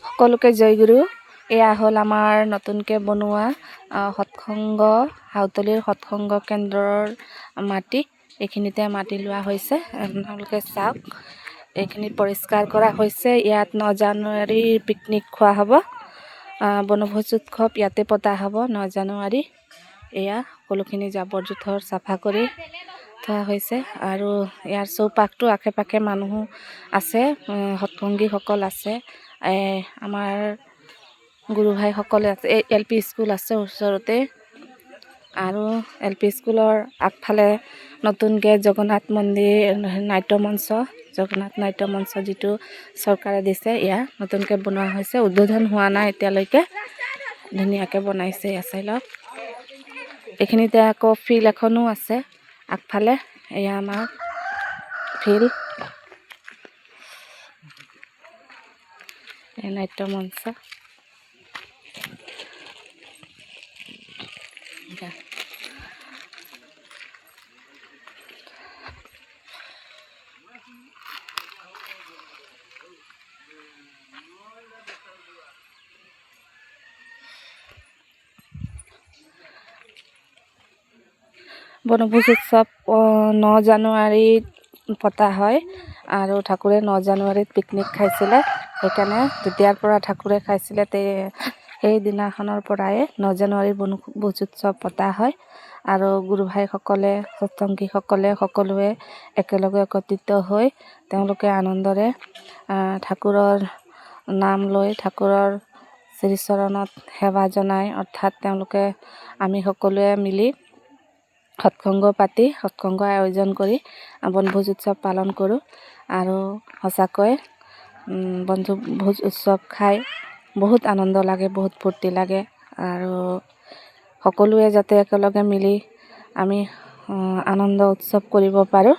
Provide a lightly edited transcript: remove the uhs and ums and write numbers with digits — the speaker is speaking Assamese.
সকলোকে জয়গুৰু। এয়া হ'ল আমাৰ নতুনকৈ বনোৱা সৎসংগ হাউতলিৰ সৎসংগ কেন্দ্ৰৰ মাটি। এইখিনিতে মাটি লোৱা হৈছে, আপোনালোকে চাওক। এইখিনি পৰিষ্কাৰ কৰা হৈছে। ইয়াত 9 জানুৱাৰীৰ পিকনিক খোৱা হ'ব, বনভোজ উৎসৱ ইয়াতে পতা হ'ব 9 জানুৱাৰী। এয়া সকলোখিনি জাবৰ জোঁথৰ চাফা কৰি থোৱা হৈছে আৰু ইয়াৰ চৌপাশটো আশে পাশে মানুহো আছে, সৎসংগীসকল আছে, আমাৰ গুৰু ভাইসকলে আছে। এই LP স্কুল আছে ওচৰতে আৰু LP স্কুলৰ আগফালে নতুনকৈ জগন্নাথ মন্দিৰ জগন্নাথ নাট্য মঞ্চ যিটো চৰকাৰে দিছে, এয়া নতুনকৈ বনোৱা হৈছে। উদ্বোধন হোৱা নাই এতিয়ালৈকে, ধুনীয়াকৈ বনাইছে। এয়া চাই লওক। এইখিনিতে আকৌ ফিল্ড এখনো আছে আগফালে। এয়া আমাৰ ফিল্ড, নাট্য মঞ্চ। বনভোজ উৎসৱ 9 জানুৱাৰীত পতা হয় আৰু ঠাকুৰে 9 জানুৱাৰীত পিকনিক খাইছিলে। সেইকাৰণে তেতিয়াৰ পৰা ঠাকুৰে খাইছিলে, সেইদিনাখনৰ পৰাই 9 জানুৱাৰীৰ বনভোজ উৎসৱ পতা হয় আৰু গুৰু ভাইসকলে সৎসংগীসকলে সকলোৱে একেলগে একত্ৰিত হৈ তেওঁলোকে আনন্দৰে ঠাকুৰৰ নাম লৈ ঠাকুৰৰ শ্ৰীচৰণত সেৱা জনাই, অৰ্থাৎ তেওঁলোকে আমি সকলোৱে মিলি সৎসংগ আয়োজন কৰি বনভোজ উৎসৱ পালন কৰোঁ। আৰু সঁচাকৈ বনভোজ উৎসৱ খাই বহুত আনন্দ লাগে, বহুত ফূৰ্তি লাগে আৰু সকলোৱে যাতে একেলগে মিলি আমি আনন্দ উৎসৱ কৰিব পাৰোঁ।